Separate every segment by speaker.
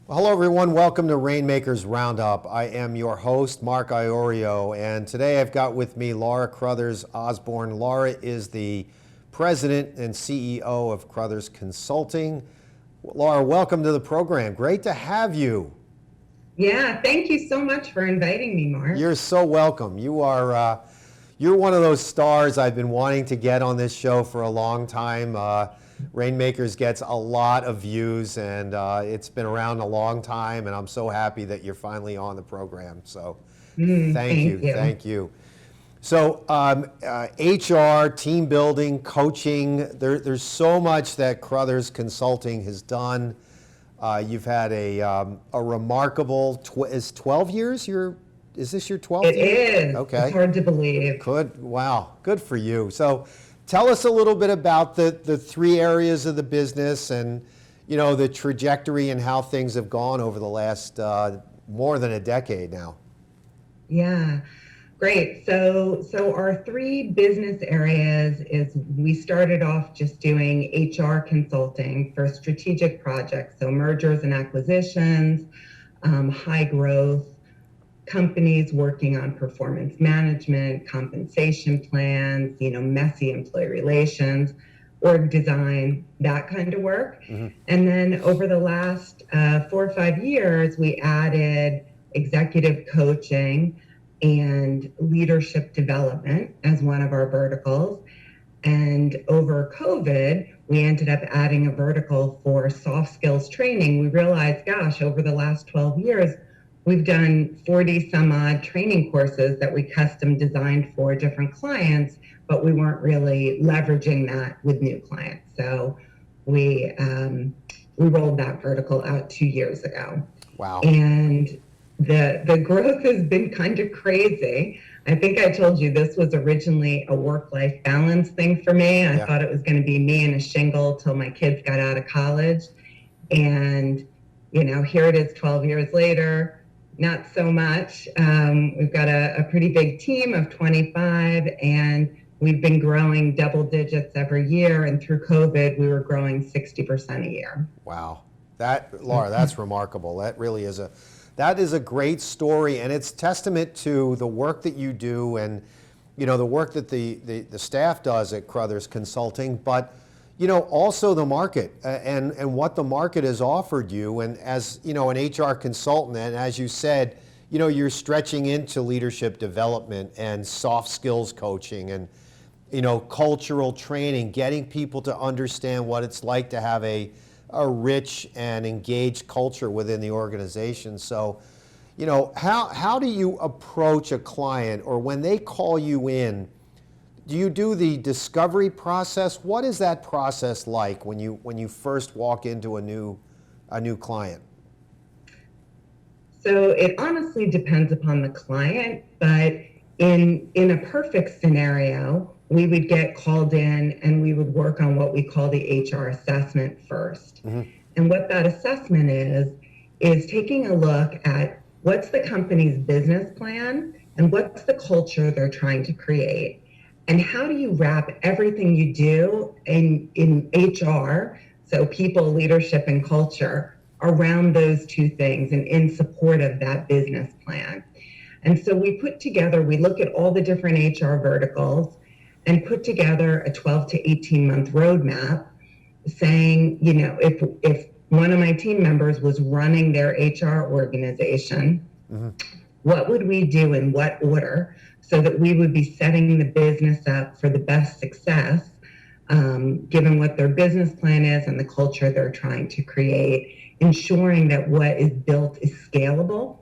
Speaker 1: Well, hello everyone, welcome to Rainmakers RoundUp. I am your host, Mark Iorio, and today I've got with me Laura Crothers Osborn. Laura is the president and CEO of Crothers Consulting. Laura, welcome to the program. Great to have you.
Speaker 2: Yeah, thank you so much for inviting me, Mark.
Speaker 1: You're so welcome. You're one of those stars I've been wanting to get on this show for a long time. Rainmakers gets a lot of views, and it's been around a long time, and I'm so happy that you're finally on the program. So thank you. So HR, team building, coaching, there's so much that Crothers Consulting has done. You've had a remarkable, is 12 years? Is this your 12th year?
Speaker 2: It is.
Speaker 1: Okay.
Speaker 2: It's hard to believe.
Speaker 1: Good. Wow. Good for you. So tell us a little bit about the three areas of the business and, you know, the trajectory and how things have gone over the last more than a decade now.
Speaker 2: Yeah, great. So our three business areas is we started off just doing HR consulting for strategic projects. So mergers and acquisitions, high growth, companies working on performance management, compensation plans, messy employee relations, org design, that kind of work. Mm-hmm. And then over the last 4 or 5 years, we added executive coaching and leadership development as one of our verticals. And over COVID, we ended up adding a vertical for soft skills training. We realized, gosh, over the last 12 years, we've done 40 some odd training courses that we custom designed for different clients, but we weren't really leveraging that with new clients. So we rolled that vertical out 2 years ago.
Speaker 1: Wow.
Speaker 2: And the growth has been kind of crazy. I think I told you this was originally a work-life balance thing for me. I thought it was going to be me and a shingle till my kids got out of college. And, here it is 12 years later. Not so much. We've got a pretty big team of 25, and we've been growing double digits every year. And through COVID, we were growing 60% a year.
Speaker 1: Wow. Laura, that's remarkable. That really is a great story, and it's testament to the work that you do and, the work that the staff does at Crothers Consulting, but also the market and what the market has offered you. And as, an HR consultant, and as you said, you're stretching into leadership development and soft skills coaching and, cultural training, getting people to understand what it's like to have a rich and engaged culture within the organization. So, how do you approach a client, or when they call you in, do you do the discovery process? What is that process like when you first walk into a new client?
Speaker 2: So it honestly depends upon the client, but in a perfect scenario, we would get called in and we would work on what we call the HR assessment first. Mm-hmm. And what that assessment is taking a look at what's the company's business plan and what's the culture they're trying to create. And how do you wrap everything you do in HR, so people, leadership, and culture, around those two things and in support of that business plan? And so we look at all the different HR verticals and put together a 12 to 18 month roadmap saying, if one of my team members was running their HR organization, mm-hmm. what would we do in what order so that we would be setting the business up for the best success, given what their business plan is and the culture they're trying to create, ensuring that what is built is scalable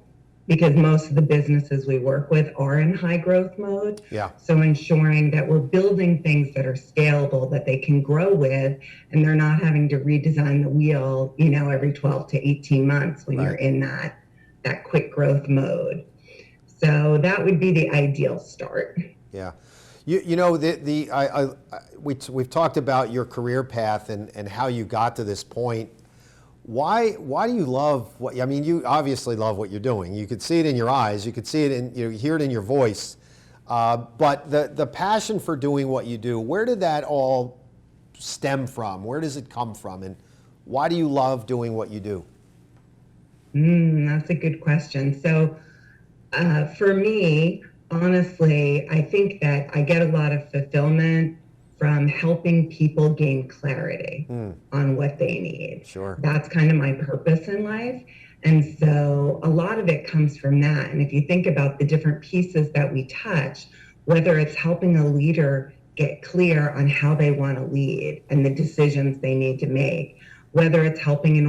Speaker 2: because most of the businesses we work with are in high growth mode.
Speaker 1: Yeah.
Speaker 2: So ensuring that we're building things that are scalable, that they can grow with, and they're not having to redesign the wheel, every 12 to 18 months when you're in that quick growth mode. So that would be the ideal start.
Speaker 1: Yeah. We've talked about your career path and how you got to this point. Why do you love what, I mean, you obviously love what you're doing. You could see it in your eyes, you could see it in, you hear it in your voice. But the passion for doing what you do, where did that all stem from? Where does it come from? And why do you love doing what you do?
Speaker 2: That's a good question. So for me, honestly, I think that I get a lot of fulfillment from helping people gain clarity on what they need.
Speaker 1: Sure.
Speaker 2: That's kind of my purpose in life. And so a lot of it comes from that. And if you think about the different pieces that we touch, whether it's helping a leader get clear on how they want to lead and the decisions they need to make, whether it's helping an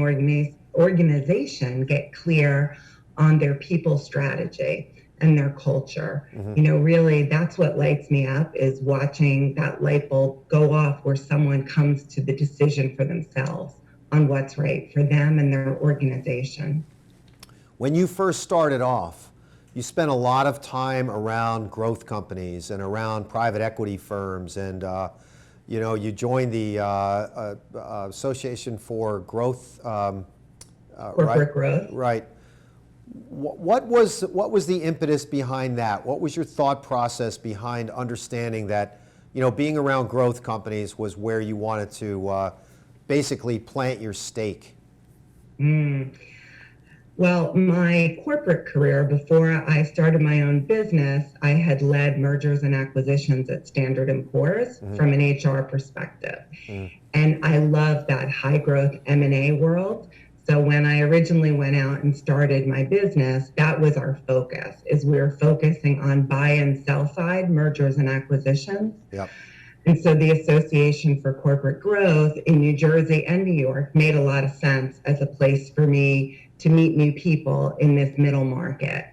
Speaker 2: organization get clear on their people strategy and their culture. Really, that's what lights me up, is watching that light bulb go off where someone comes to the decision for themselves on what's right for them and their organization.
Speaker 1: When you first started off, you spent a lot of time around growth companies and around private equity firms, and you joined the Association for Growth,
Speaker 2: Corporate growth.
Speaker 1: Right. What was the impetus behind that? What was your thought process behind understanding that, being around growth companies was where you wanted to basically plant your stake?
Speaker 2: Well, my corporate career, before I started my own business, I had led mergers and acquisitions at Standard & Poor's from an HR perspective. And I love that high growth M&A world. So when I originally went out and started my business, that was our focus, is we were focusing on buy and sell side mergers and acquisitions.
Speaker 1: Yep.
Speaker 2: And so the Association for Corporate Growth in New Jersey and New York made a lot of sense as a place for me to meet new people in this middle market.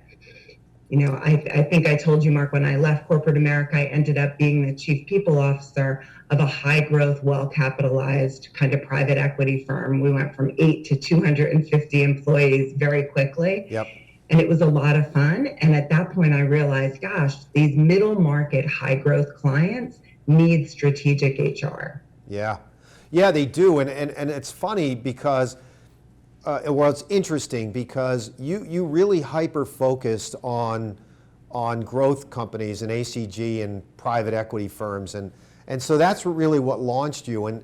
Speaker 2: I think I told you, Mark, when I left corporate America, I ended up being the chief people officer of a high growth, well-capitalized kind of private equity firm. We went from 8 to 250 employees very quickly.
Speaker 1: Yep.
Speaker 2: And it was a lot of fun. And at that point, I realized, gosh, these middle market, high growth clients need strategic HR.
Speaker 1: Yeah. Yeah, they do. And it's funny because, it's interesting because you really hyper-focused on growth companies and ACG and private equity firms. And so that's really what launched you. And,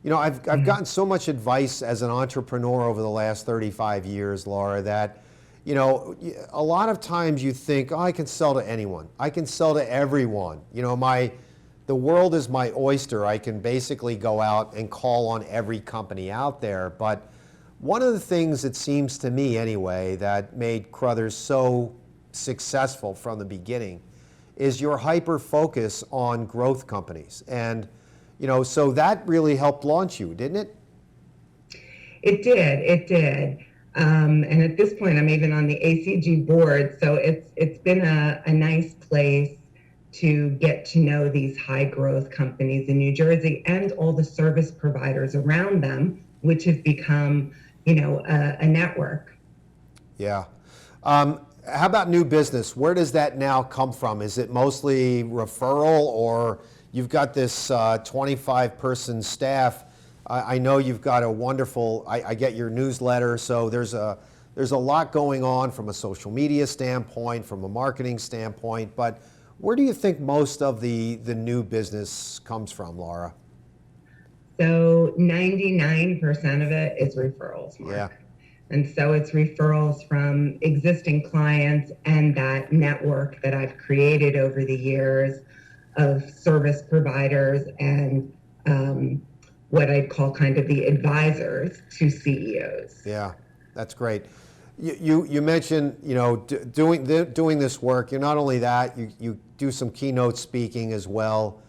Speaker 1: I've gotten so much advice as an entrepreneur over the last 35 years, Laura, that, a lot of times you think, oh, I can sell to anyone. I can sell to everyone. The world is my oyster. I can basically go out and call on every company out there. But one of the things, it seems to me anyway, that made Crothers so successful from the beginning is your hyper focus on growth companies. And, so that really helped launch you, didn't it?
Speaker 2: It did. And at this point, I'm even on the ACG board. So it's been a nice place to get to know these high growth companies in New Jersey and all the service providers around them, which have become, a network.
Speaker 1: Yeah. How about new business? Where does that now come from? Is it mostly referral, or you've got this 25-person staff? I know you've got a wonderful, I get your newsletter, so there's a lot going on from a social media standpoint, from a marketing standpoint, but where do you think most of the new business comes from, Laura?
Speaker 2: So 99% of it is referrals, Mark.
Speaker 1: Yeah.
Speaker 2: And so it's referrals from existing clients and that network that I've created over the years of service providers and what I'd call kind of the advisors to CEOs.
Speaker 1: Yeah, that's great. You mentioned, doing this work. You're not only that, you do some keynote speaking as well,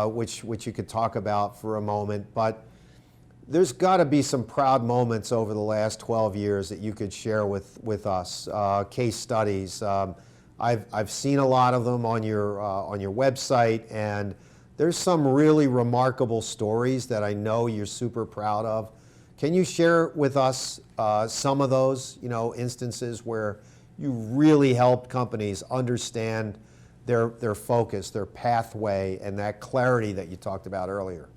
Speaker 1: which you could talk about for a moment. But There's got to be some proud moments over the last 12 years that you could share with us, case studies. I've seen a lot of them on your website, and there's some really remarkable stories that I know you're super proud of. Can you share with us some of those, instances where you really helped companies understand their focus, their pathway, and that clarity that you talked about earlier?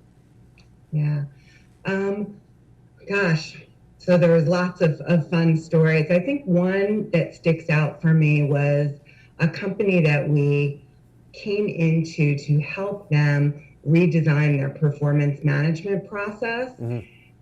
Speaker 2: Yeah. Gosh, so there was lots of fun stories. I think one that sticks out for me was a company that we came into to help them redesign their performance management process,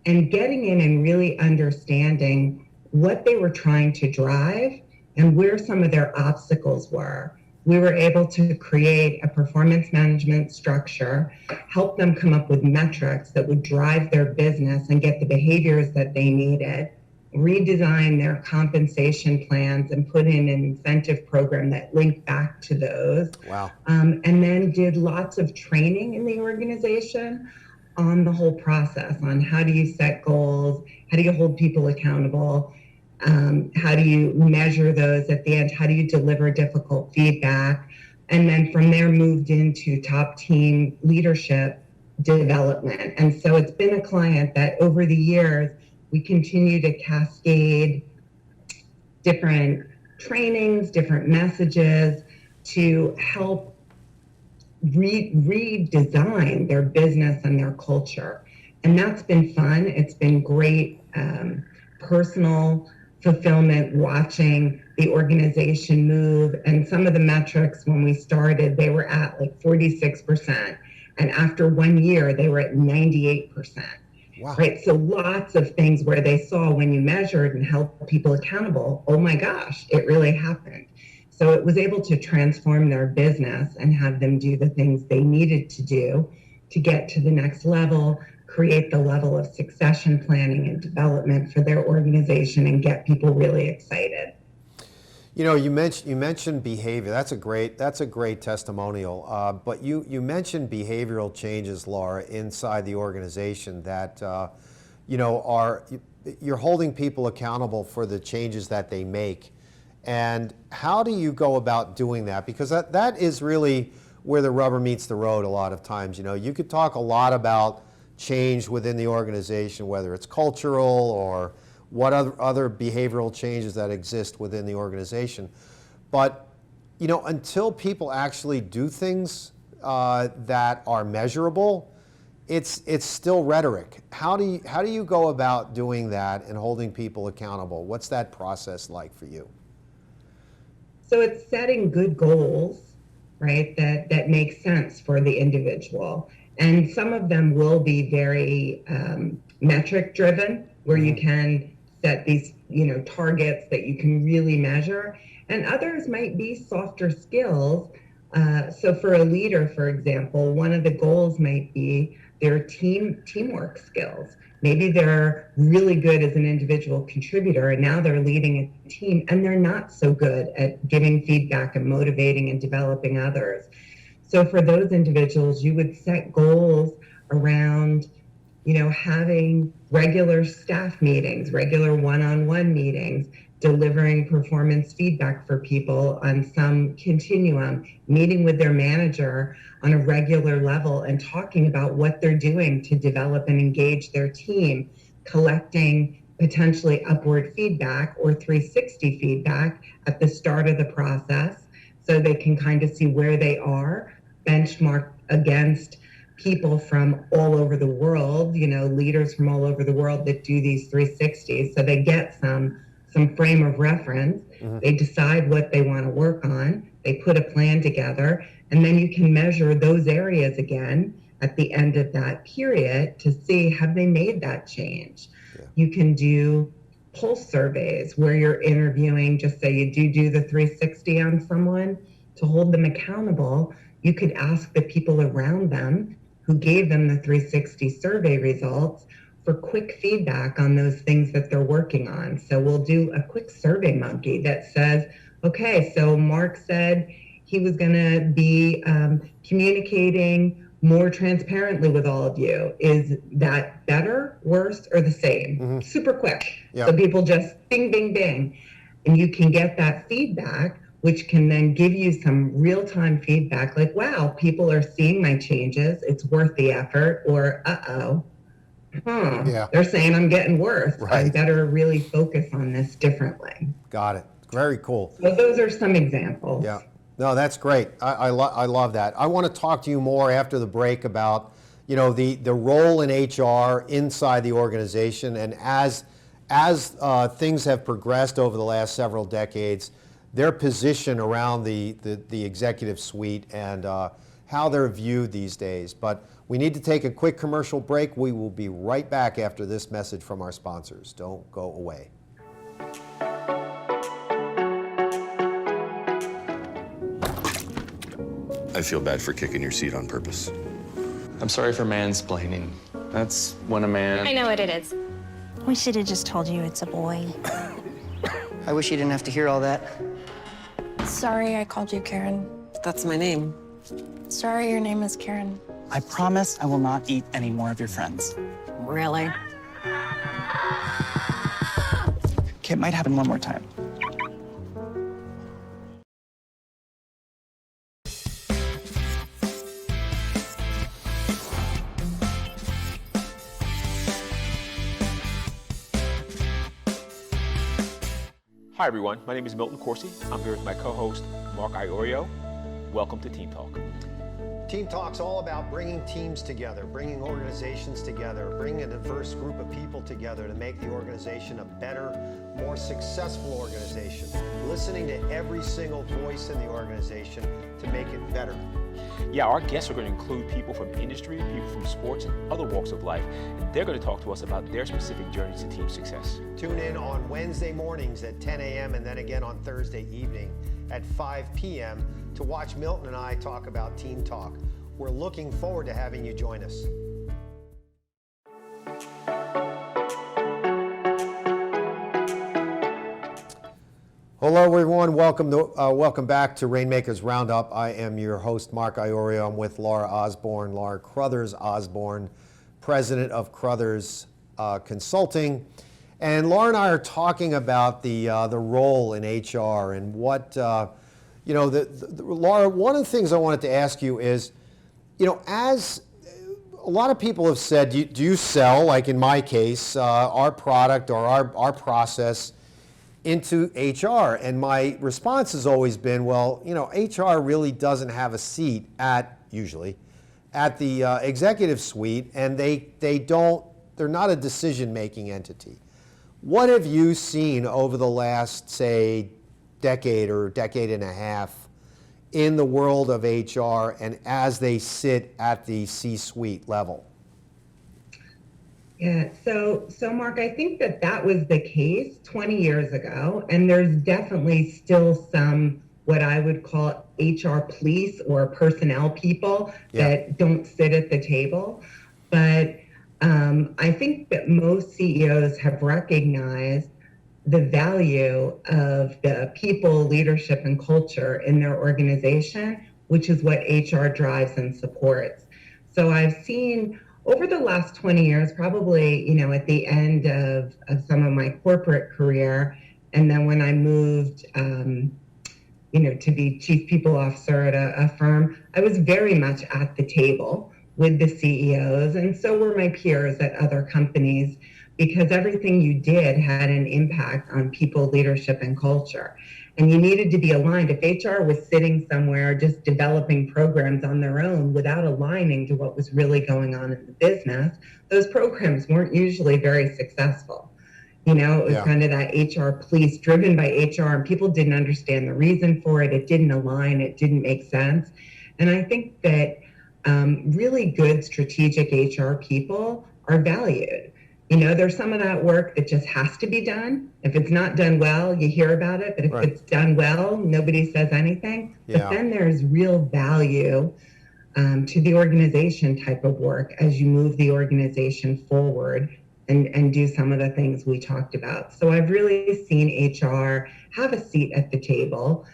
Speaker 2: and getting in and really understanding what they were trying to drive and where some of their obstacles were. We were able to create a performance management structure, help them come up with metrics that would drive their business and get the behaviors that they needed, redesign their compensation plans and put in an incentive program that linked back to those.
Speaker 1: Wow.
Speaker 2: And then did lots of training in the organization on the whole process, on how do you set goals, how do you hold people accountable, how do you measure those at the end? How do you deliver difficult feedback? And then from there moved into top team leadership development. And so it's been a client that over the years, we continue to cascade different trainings, different messages to help redesign their business and their culture. And that's been fun. It's been great personal fulfillment watching the organization move. And some of the metrics when we started, they were at like 46%. And after 1 year, they were at 98%.
Speaker 1: Wow.
Speaker 2: Right. So lots of things where they saw when you measured and held people accountable, oh my gosh, it really happened. So it was able to transform their business and have them do the things they needed to do to get to the next level, create the level of succession planning and development for their organization, and get people really excited.
Speaker 1: You mentioned behavior. That's a great testimonial. But you mentioned behavioral changes, Laura, inside the organization that you're holding people accountable for the changes that they make. And how do you go about doing that? Because that is really where the rubber meets the road a lot of times. You could talk a lot about change within the organization, whether it's cultural or what other behavioral changes that exist within the organization. But, until people actually do things that are measurable, it's still rhetoric. How do you go about doing that and holding people accountable? What's that process like for you?
Speaker 2: So it's setting good goals, right, that make sense for the individual. And some of them will be very metric driven, where you can set these, targets that you can really measure. And others might be softer skills. So for a leader, for example, one of the goals might be their teamwork skills. Maybe they're really good as an individual contributor, and now they're leading a team, and they're not so good at giving feedback and motivating and developing others. So for those individuals, you would set goals around, having regular staff meetings, regular one-on-one meetings, delivering performance feedback for people on some continuum, meeting with their manager on a regular level and talking about what they're doing to develop and engage their team, collecting potentially upward feedback or 360 feedback at the start of the process so they can kind of see where they are, benchmark against people from all over the world, leaders from all over the world that do these 360s. So they get some frame of reference. They decide what they want to work on. They put a plan together, and then you can measure those areas again at the end of that period to see, have they made that change? Yeah. You can do pulse surveys where you're interviewing, just say you do the 360 on someone to hold them accountable. You could ask the people around them who gave them the 360 survey results for quick feedback on those things that they're working on. So we'll do a quick survey monkey that says, okay, so Mark said he was going to be communicating more transparently with all of you. Is that better, worse, or the same? Super quick.
Speaker 1: Yeah.
Speaker 2: So people just bing, bing, bing. And you can get that feedback, which can then give you some real-time feedback like, wow, people are seeing my changes. It's worth the effort. Or,
Speaker 1: Yeah.
Speaker 2: they're saying I'm getting worse. I
Speaker 1: Right.
Speaker 2: better really focus on this differently.
Speaker 1: Got it. Very cool.
Speaker 2: So those are some examples.
Speaker 1: Yeah. No, that's great. I love that. I want to talk to you more after the break about, the role in HR inside the organization, and as things have progressed over the last several decades, their position around the executive suite and how they're viewed these days. But we need to take a quick commercial break. We will be right back after this message from our sponsors. Don't go away.
Speaker 3: I feel bad for kicking your seat on purpose.
Speaker 4: I'm sorry for mansplaining. That's when a man...
Speaker 5: I know what it is.
Speaker 6: We should have just told you it's a boy.
Speaker 7: I wish you didn't have to hear all that.
Speaker 5: Sorry I called you Karen.
Speaker 8: That's my name.
Speaker 5: Sorry your name is Karen.
Speaker 9: I promise I will not eat any more of your friends.
Speaker 8: Really?
Speaker 9: Okay, it might happen one more time.
Speaker 10: Hi everyone, my name is Milton Corsi. I'm here with my co-host, Mark Iorio. Welcome to Team Talk.
Speaker 1: Team Talk's all about bringing teams together, bringing organizations together, bringing a diverse group of people together to make the organization a better, more successful organization. Listening to every single voice in the organization to make it better.
Speaker 10: Yeah, our guests are going to include people from industry, people from sports, and other walks of life. And they're going to talk to us about their specific journeys to team success.
Speaker 1: Tune in on Wednesday mornings at 10 a.m. and then again on Thursday evening at 5 p.m. to watch Milton and I talk about Team Talk. We're looking forward to having you join us. Hello everyone, welcome back to Rainmakers RoundUp. I am your host, Mark Iorio. I'm with Laura Osborn, Laura Crothers Osborn, president of Crothers Consulting. And Laura and I are talking about the role in HR and what, Laura, one of the things I wanted to ask you is, as a lot of people have said, do you sell, like in my case, our product or our process into HR? And my response has always been, well, HR really doesn't have a seat usually at the executive suite, and they're not a decision-making entity. What have you seen over the last, say, decade or decade and a half in the world of HR and as they sit at the C-suite level?
Speaker 2: Yeah, so Mark, I think that was the case 20 years ago, and there's definitely still some what I would call HR police or personnel people that don't sit at the table. But I think that most CEOs have recognized the value of the people, leadership, and culture in their organization, which is what HR drives and supports. So I've seen over the last 20 years, probably, at the end of some of my corporate career, and then when I moved, to be chief people officer at a firm, I was very much at the table with the CEOs, and so were my peers at other companies, because everything you did had an impact on people, leadership, and culture. And you needed to be aligned. If HR was sitting somewhere just developing programs on their own without aligning to what was really going on in the business, those programs weren't usually very successful. It was kind of that HR police driven by HR, and people didn't understand the reason for it. It didn't align. It didn't make sense. And I think that really good strategic HR people are valued. There's some of that work that just has to be done. If it's not done well, you hear about it. But if it's done well, nobody says anything.
Speaker 1: Yeah.
Speaker 2: But then there's real value to the organization type of work as you move the organization forward and do some of the things we talked about. So I've really seen HR have a seat at the table.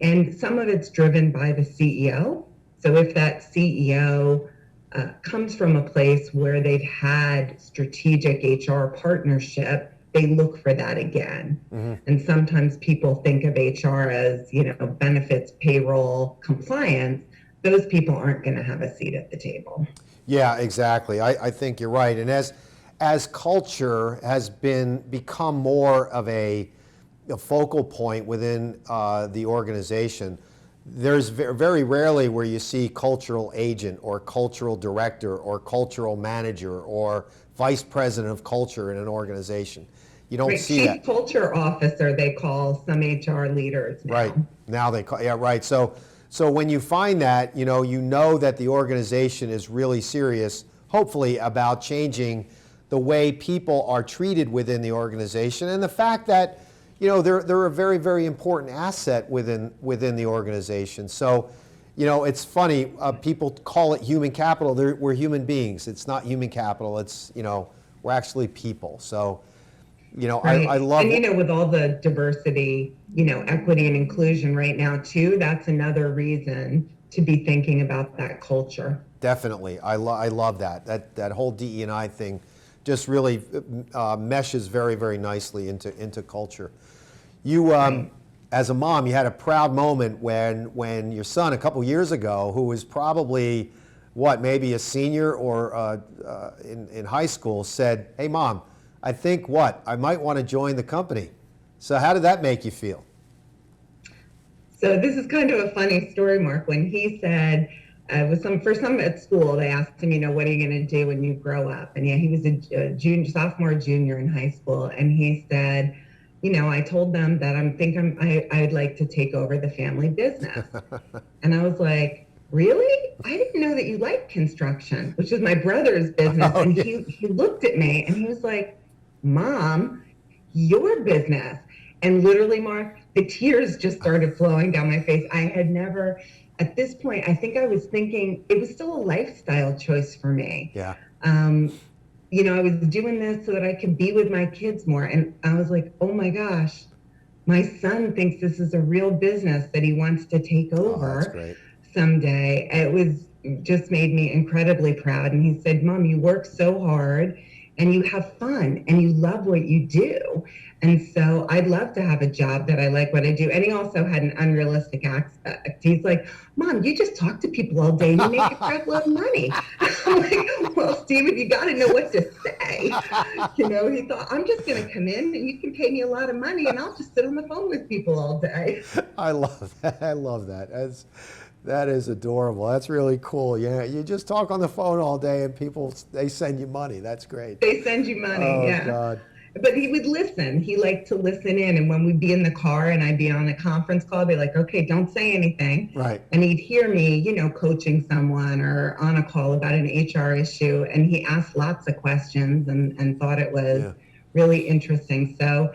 Speaker 2: And some of it's driven by the CEO. So if that CEO comes from a place where they've had strategic HR partnership, they look for that again. And sometimes people think of HR as, benefits, payroll, compliance. Those people aren't going to have a seat at the table.
Speaker 1: Yeah, exactly. I think you're right. And as culture has become more of a focal point within the organization, there's very rarely where you see cultural agent or cultural director or cultural manager or vice president of culture in an organization. You don't see
Speaker 2: Chief
Speaker 1: that.
Speaker 2: culture officer, they call some HR leaders now.
Speaker 1: Right. Now they call, yeah, right. So when you find that, you know that the organization is really serious, hopefully, about changing the way people are treated within the organization, and the fact that, they're a very, very important asset within the organization. So, it's funny, people call it human capital. We're human beings. It's not human capital. It's, we're actually people. So,
Speaker 2: Right.
Speaker 1: I love.
Speaker 2: And with all the diversity, equity and inclusion right now too, that's another reason to be thinking about that culture.
Speaker 1: Definitely, I love that. That whole DE&I thing just really meshes very, very nicely into culture. You,
Speaker 2: Right.
Speaker 1: as a mom, you had a proud moment when your son a couple years ago, who was probably maybe a senior or in high school, said, "Hey, Mom, I think I might want to join the company." So how did that make you feel?
Speaker 2: So this is kind of a funny story, Mark. When he said, for some at school, they asked him, what are you going to do when you grow up? And he was a sophomore, junior in high school. And he said, I told them that I'd like to take over the family business. And I was like, really? I didn't know that you liked construction, which is my brother's business.
Speaker 1: Oh,
Speaker 2: and
Speaker 1: yeah.
Speaker 2: he looked at me and he was like, Mom, your business. And literally, Mark, the tears just started flowing down my face. I had never, at this point, I think I was thinking it was still a lifestyle choice for me.
Speaker 1: Yeah.
Speaker 2: I was doing this so that I could be with my kids more. And I was like, oh my gosh, my son thinks this is a real business that he wants to take over
Speaker 1: that's great.
Speaker 2: someday. It just made me incredibly proud. And he said, Mom, you work so hard and you have fun and you love what you do. And so I'd love to have a job that I like what I do. And he also had an unrealistic aspect. He's like, Mom, you just talk to people all day and you make a crap load of money. I'm like, well, Steven, you got to know what to say. He thought, I'm just going to come in and you can pay me a lot of money and I'll just sit on the phone with people all day.
Speaker 1: I love that. I love that. That is adorable. That's really cool. Yeah, you just talk on the phone all day and they send you money. That's great.
Speaker 2: They send you money,
Speaker 1: Oh,
Speaker 2: yeah.
Speaker 1: God.
Speaker 2: But he would listen. He liked to listen in. And when we'd be in the car and I'd be on a conference call, I'd be like, okay, don't say anything.
Speaker 1: Right.
Speaker 2: And he'd hear me, coaching someone or on a call about an HR issue. And he asked lots of questions and thought it was really interesting. So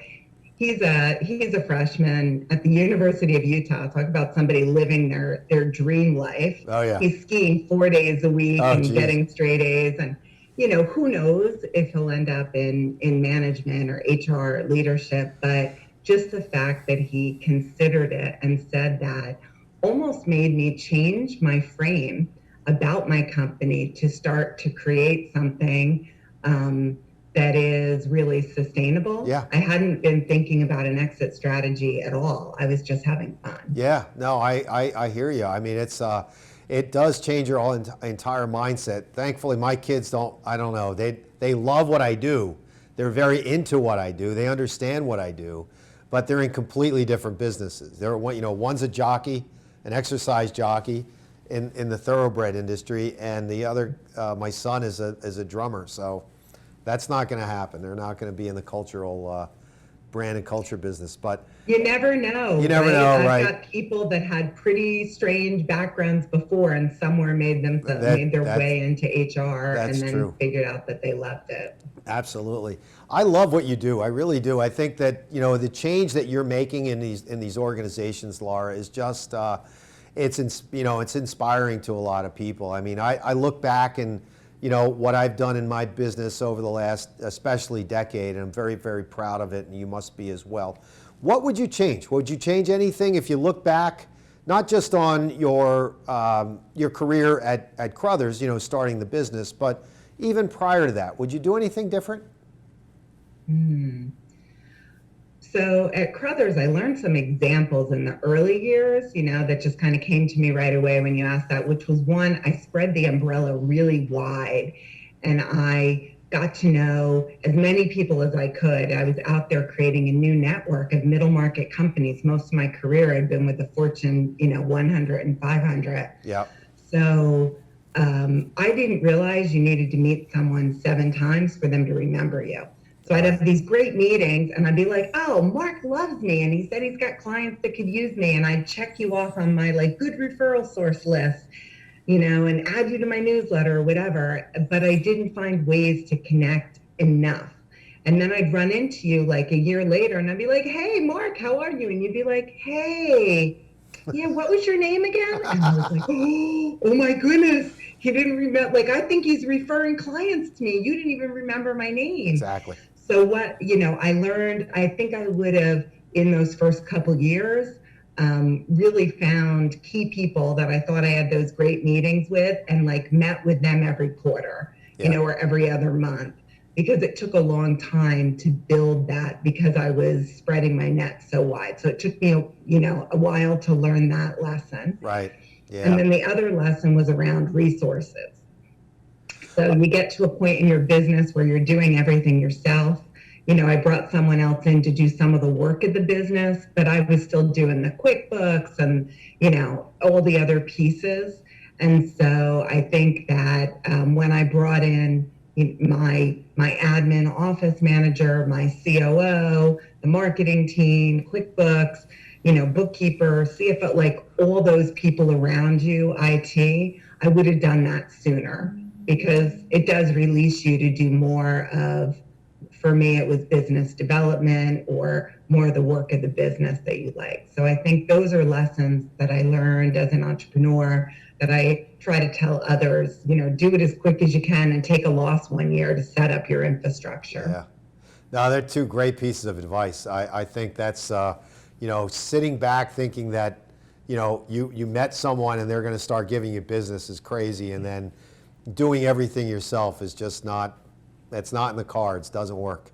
Speaker 2: he's a freshman at the University of Utah. Talk about somebody living their dream life.
Speaker 1: Oh, yeah.
Speaker 2: He's skiing 4 days a week and
Speaker 1: geez.
Speaker 2: getting straight A's. And who knows if he'll end up in management or HR leadership, but just the fact that he considered it and said that almost made me change my frame about my company to start to create something that is really sustainable.
Speaker 1: Yeah.
Speaker 2: I hadn't been thinking about an exit strategy at all. I was just having fun.
Speaker 1: Yeah, no, I hear you. I mean, it does change your whole entire mindset. Thankfully, my kids I don't know, they love what I do. They're very into what I do. They understand what I do, but they're in completely different businesses. One's a jockey, an exercise jockey in the thoroughbred industry, and the other, my son is a drummer. So that's not going to happen. They're not going to be in the cultural brand and culture business, but
Speaker 2: you never know.
Speaker 1: You never know, right?
Speaker 2: I've got people that had pretty strange backgrounds before and somewhere made their way into HR and then figured out that they loved it.
Speaker 1: Absolutely. I love what you do. I really do. I think that, the change that you're making in these organizations, Laura, is just, it's inspiring to a lot of people. I mean, I look back and, what I've done in my business over the last, especially decade, and I'm very, very proud of it, and you must be as well. What would you change? Would you change anything if you look back not just on your career at Crothers, starting the business, but even prior to that, would you do anything different?
Speaker 2: So at Crothers, I learned some examples in the early years, that just kind of came to me right away when you asked that, which was one, I spread the umbrella really wide and I got to know as many people as I could. I was out there creating a new network of middle market companies. Most of my career I'd been with the Fortune, 100 and 500.
Speaker 1: Yeah.
Speaker 2: So I didn't realize you needed to meet someone 7 times for them to remember you. So I'd have these great meetings and I'd be like, oh, Mark loves me. And he said he's got clients that could use me. And I'd check you off on my good referral source list, and add you to my newsletter or whatever. But I didn't find ways to connect enough. And then I'd run into you a year later and I'd be like, hey, Mark, how are you? And you'd be like, hey, yeah, what was your name again? And I was like, oh my goodness. He didn't remember. I think he's referring clients to me. You didn't even remember my name.
Speaker 1: Exactly.
Speaker 2: So what, I learned, I think I would have, in those first couple years, really found key people that I thought I had those great meetings with and met with them every quarter, or every other month, because it took a long time to build that because I was spreading my net so wide. So it took me, a while to learn that lesson.
Speaker 1: Right. Yeah.
Speaker 2: And then the other lesson was around resources. So you get to a point in your business where you're doing everything yourself. I brought someone else in to do some of the work of the business, but I was still doing the QuickBooks and, all the other pieces. And so I think that when I brought in my admin office manager, my COO, the marketing team, QuickBooks, bookkeeper, CFO, all those people around you, IT, I would have done that sooner because it does release you to do more of, for me, it was business development or more of the work of the business that you like. So I think those are lessons that I learned as an entrepreneur that I try to tell others, do it as quick as you can and take a loss 1 year to set up your infrastructure.
Speaker 1: Yeah. No, they're 2 great pieces of advice. I think that's, sitting back thinking that, you met someone and they're going to start giving you business is crazy. And then doing everything yourself is just that's not in the cards, doesn't work.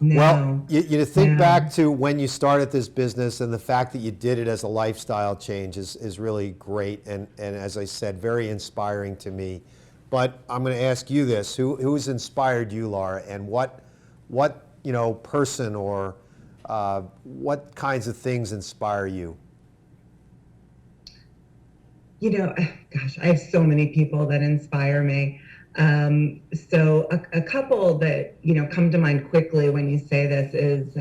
Speaker 2: No,
Speaker 1: well, you think back to when you started this business and the fact that you did it as a lifestyle change is really great. And as I said, very inspiring to me. But I'm going to ask you this, who's inspired you, Laura, and what person or what kinds of things inspire you?
Speaker 2: Gosh, I have so many people that inspire me. So a couple that, come to mind quickly when you say this is,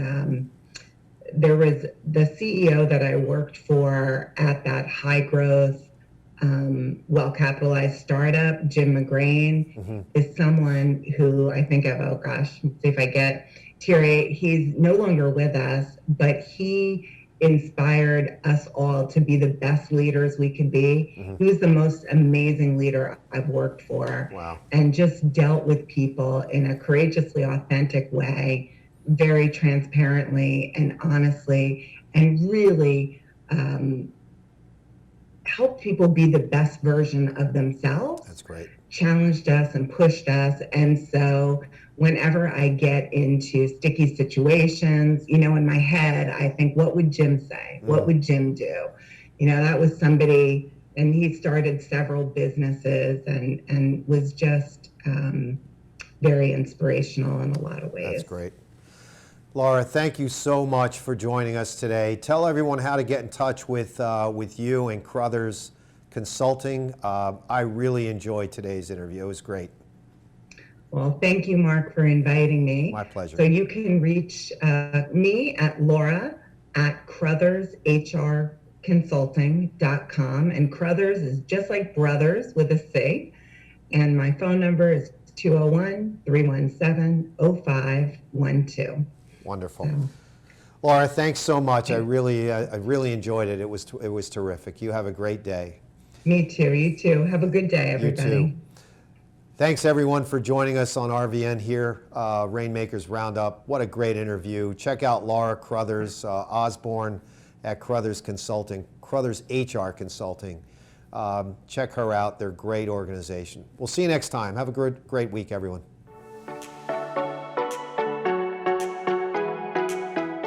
Speaker 2: there was the CEO that I worked for at that high growth, well-capitalized startup, Jim McGrain, is someone who I think of, let's see if I get Terry, he's no longer with us, but he inspired us all to be the best leaders we could be. He was the most amazing leader I've worked for.
Speaker 1: Wow.
Speaker 2: And just dealt with people in a courageously authentic way, very transparently and honestly, and really helped people be the best version of themselves.
Speaker 1: That's great.
Speaker 2: Challenged us and pushed us. And so whenever I get into sticky situations, in my head, I think, what would Jim say? What would Jim do? That was somebody, and he started several businesses and was just very inspirational in a lot of ways.
Speaker 1: That's great. Laura, thank you so much for joining us today. Tell everyone how to get in touch with you and Crothers Consulting. I really enjoyed today's interview. It was great.
Speaker 2: Well, thank you, Mark, for inviting me.
Speaker 1: My pleasure.
Speaker 2: So you can reach me at laura@crothershrconsulting.com. And Crothers is just like brothers with a C. And my phone number is 201-317-0512.
Speaker 1: Wonderful. Laura, thanks so much. I really enjoyed it. It was terrific. You have a great day.
Speaker 2: Me too. You too. Have a good day, everybody.
Speaker 1: You too. Thanks everyone for joining us on RVN here, Rainmakers Roundup. What a great interview. Check out Laura Crothers Osborn at Crothers Consulting, Crothers HR Consulting. Check her out. They're a great organization. We'll see you next time. Have a great week, everyone.